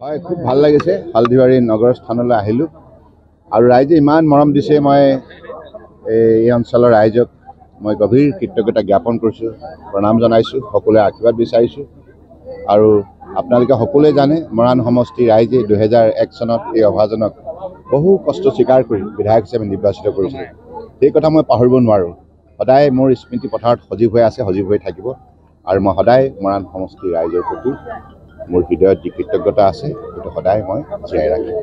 হয়, খুব ভাল লাগিছে। হালধিবাৰী নগৰ স্থানলৈ আহিলোঁ আৰু ৰাইজে ইমান মৰম দিছে। মই এই অঞ্চলৰ ৰাইজক মই গভীৰ কৃতজ্ঞতা জ্ঞাপন কৰিছোঁ, প্ৰণাম জনাইছোঁ, সকলোৱে আশীৰ্বাদ বিচাৰিছোঁ। আৰু আপোনালোকে সকলোৱে জানে মৰাণ সমষ্টি ৰাইজে 2001 চনত এই অভাজনক বহু কষ্ট স্বীকাৰ কৰি বিধায়ক হিচাপে নিৰ্বাচিত কৰিছিল। সেই কথা মই পাহৰিব নোৱাৰোঁ। সদায় মোৰ স্মৃতি পথাৰত সজীৱ হৈ আছে, সজীৱ হৈ থাকিব। আৰু মই সদায় মৰাণ সমষ্টিৰ ৰাইজৰ প্ৰতি মোৰ হৃদয়ত যি কৃতজ্ঞতা আছে সেইটো সদায় মই জীয়াই ৰাখিম।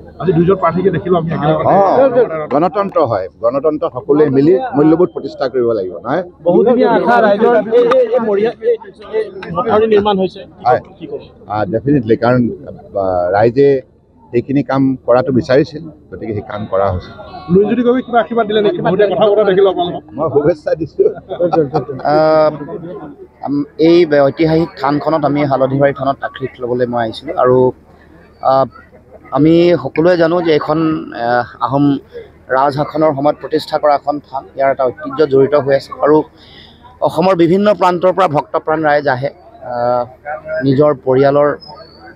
গণতন্ত্ৰ হয়, গণতন্ত্ৰত সকলোৱে মিলি মূল্যবোধ প্ৰতিষ্ঠা কৰিব লাগিব, নহয়? ডেফিনেটলি, কাৰণ ৰাইজে সেইখিনি কাম কৰাটো বিচাৰিছিল, গতিকে সেই কাম কৰা হৈছে। মই শুভেচ্ছা দিছোঁ। এই ঐতিহাসিক থানখনত আমি হালধিবাৰী থানত আশ্ৰয় ল'বলৈ মই আহিছিলোঁ আৰু আমি সকলোৱে জানো যে এইখন আহোম ৰাজশাসনৰ সময়ত প্ৰতিষ্ঠা কৰা এখন থান। ইয়াৰ এটা ঐতিহ্য জড়িত হৈ আছে আৰু অসমৰ বিভিন্ন প্ৰান্তৰ পৰা ভক্তপ্ৰাণ ৰাইজ আহে নিজৰ পৰিয়ালৰ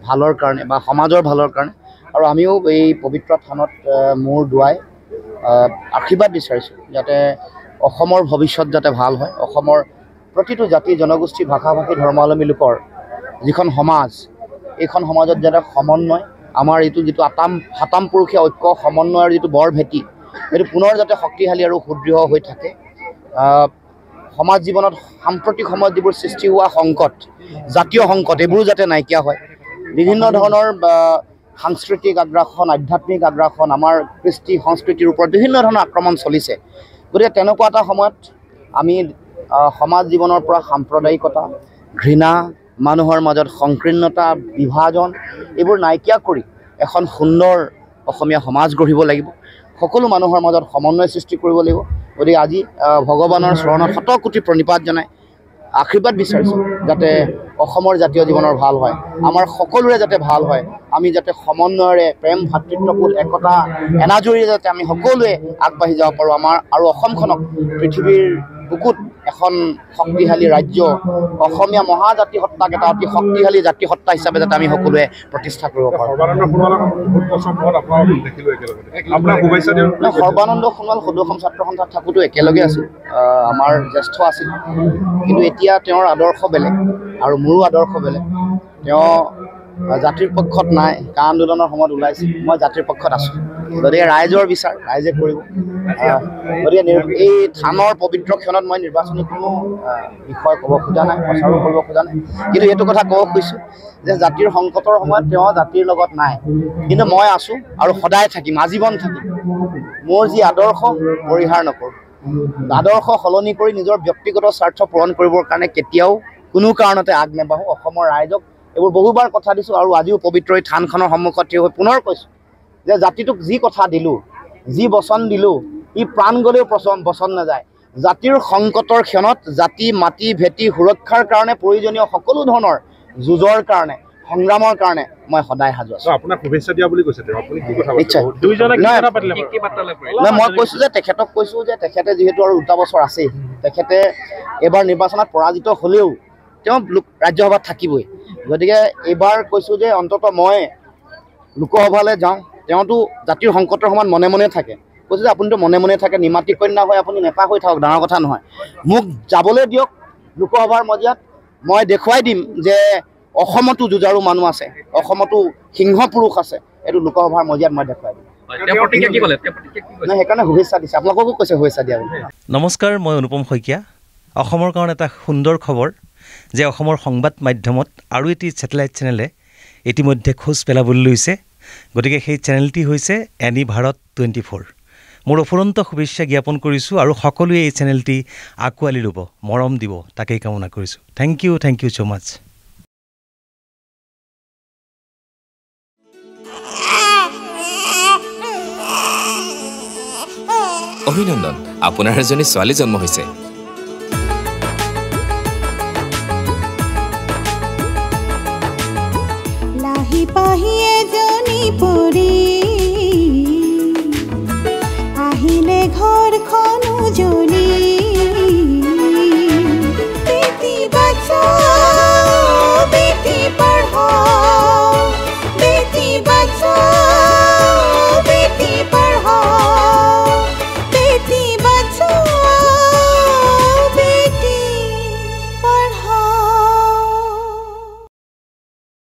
ভালৰ কাৰণে বা সমাজৰ ভালৰ কাৰণে। আৰু আমিও এই পবিত্ৰ থানত মূৰ দোৱাই আশীৰ্বাদ বিচাৰিছোঁ যাতে অসমৰ ভৱিষ্যত যাতে ভাল হয়। অসমৰ প্ৰতিটো জাতি জনগোষ্ঠী ভাষা ভাষী ধৰ্মাৱলম্বী লোকৰ যিখন সমাজ, এইখন সমাজত যাতে সমন্বয়, আমাৰ এইটো যিটো সাতাম পুৰুষীয়া ঐক্য সমন্বয়ৰ যিটো বৰ ভেটি, সেইটো পুনৰ যাতে শক্তিশালী আৰু সুদৃঢ় হৈ থাকে। সমাজ জীৱনত সাম্প্ৰতিক সময়ত যিবোৰ সৃষ্টি হোৱা সংকট, জাতীয় সংকট, এইবোৰো যাতে নাইকিয়া হয়। বিভিন্ন ধৰণৰ সাংস্কৃতিক আগ্ৰাসন, আধ্যাত্মিক আগ্ৰাসন, আমাৰ কৃষ্টি সংস্কৃতিৰ ওপৰত বিভিন্ন ধৰণৰ আক্ৰমণ চলিছে। গতিকে তেনেকুৱা এটা সময়ত আমি সমাজ জীৱনৰ পৰা সাম্প্ৰদায়িকতা, ঘৃণা, মানুহৰ মাজত সংকীৰ্ণতা, বিভাজন, এইবোৰ নাইকিয়া কৰি এখন সুন্দৰ অসমীয়া সমাজ গঢ়িব লাগিব। সকলো মানুহৰ মাজত সমন্বয় সৃষ্টি কৰিব লাগিব। গতিকে আজি ভগৱানৰ চৰণত শতকোটি প্ৰণিপাত জনাই আশীৰ্বাদ বিচাৰিছোঁ যাতে অসমৰ জাতীয় জীৱনৰ ভাল হয়, আমাৰ সকলোৰে যাতে ভাল হয়। আমি যাতে সমন্বয়ৰে প্ৰেম, ভাতৃত্ববোধ, একতা, এনাজৰীৰে যাতে আমি সকলোৱে আগবাঢ়ি যাব পাৰোঁ। আমাৰ আৰু অসমখনক পৃথিৱীৰ বুকুত এখন শক্তিশালী ৰাজ্য, অসমীয়া মহাজাতি সত্তাক এটা অতি শক্তিশালী জাতি সত্তা হিচাপে যাতে আমি সকলোৱে প্ৰতিষ্ঠা কৰিব পাৰোঁ। সৰ্বানন্দ সোণোৱাল সদৌ অসম ছাত্ৰ সন্থাত থাকোঁতো একেলগে আছোঁ, আমাৰ জ্যেষ্ঠ আছিল। কিন্তু এতিয়া তেওঁৰ আদৰ্শ বেলেগ আৰু মোৰো আদৰ্শ বেলেগ। তেওঁ জাতিৰ পক্ষত নাই, কা আন্দোলনৰ সময়ত ওলাইছিল, মই জাতিৰ পক্ষত আছোঁ। গতিকে ৰাইজৰ বিচাৰ ৰাইজে কৰিব। গতিকে এই থানৰ পবিত্ৰ ক্ষণত মই নিৰ্বাচনী কোনো বিষয় ক'ব খোজা নাই, প্ৰচাৰো কৰিব খোজা নাই। কিন্তু এইটো কথা ক'ব খুজিছোঁ যে জাতিৰ সংকটৰ সময়ত তেওঁ জাতিৰ লগত নাই, কিন্তু মই আছোঁ আৰু সদায় থাকিম, আজীৱন থাকিম। মোৰ যি আদৰ্শ পৰিহাৰ নকৰোঁ। আদৰ্শ সলনি কৰি নিজৰ ব্যক্তিগত স্বাৰ্থ পূৰণ কৰিবৰ কাৰণে কেতিয়াও কোনো কাৰণতে আগ নেবাঢ়োঁ। অসমৰ ৰাইজক এইবোৰ বহুবাৰ কথা দিছোঁ আৰু আজিও পবিত্ৰ এই থানখনৰ সন্মুখত থিয় হৈ পুনৰ কৈছোঁ যে জাতিটোক যি কথা দিলোঁ, যি বচন দিলোঁ, ই প্ৰাণ গ'লেও বচন নাযায়। জাতিৰ সংকটৰ ক্ষণত জাতি, মাটি, ভেটি সুৰক্ষাৰ কাৰণে প্ৰয়োজনীয় সকলো ধৰণৰ যুঁজৰ কাৰণে, সংগ্ৰামৰ কাৰণে মই সদায় সাজু আছোঁ। আপোনাক শুভেচ্ছা দিয়া বুলি কৈছে, নিশ্চয়। মই কৈছোঁ যে তেখেতক কৈছোঁ যে তেখেতে যিহেতু আৰু 2 বছৰ আছেই, তেখেতে এইবাৰ নিৰ্বাচনত পৰাজিত হ'লেও তেওঁ ৰাজ্যসভাত থাকিবই। গতিকে এইবাৰ কৈছোঁ যে অন্ততঃ মই লোকসভালৈ যাওঁ, তেওঁতো জাতিৰ সংকটৰ সময়ত মনে মনে থাকে। কৈছোঁ যে আপুনিতো মনে মনে থাকে, নিমাতী কন্যা হৈ আপুনি নেতা হৈ থাকক, ডাঙৰ কথা নহয়। মোক যাবলৈ দিয়ক লোকসভাৰ মজিয়াত, মই দেখুৱাই দিম যে অসমতো যুঁজাৰু মানুহ আছে, অসমতো সিংহ পুৰুষ আছে। এইটো লোকসভাৰ মজিয়াত মই দেখুৱাই দিম। সেইকাৰণে শুভেচ্ছা দিছে, আপোনালোককো কৈছে শুভেচ্ছা দিয়া বুলি। নমস্কাৰ, মই অনুপম শইকীয়া। অসমৰ কাৰণে এটা সুন্দৰ খবৰ যে অসমৰ সংবাদ মাধ্যমত আৰু এটি ছেটেলাইট চেনেলে ইতিমধ্যে খোজ পেলাবলৈ লৈছে। গতিকে সেই চেনেলটি হৈছে এনি ভাৰত 24। মোৰ অফুৰন্ত শুভেচ্ছা জ্ঞাপন কৰিছোঁ আৰু সকলোৱে এই চেনেলটি আঁকোৱালি ল'ব, মৰম দিব, তাকেই কামনা কৰিছোঁ। থেংক ইউ ছ' মাছ। অভিনন্দন, আপোনাৰ এজনী ছোৱালী জন্ম হৈছে। লাহি পাহি এজনী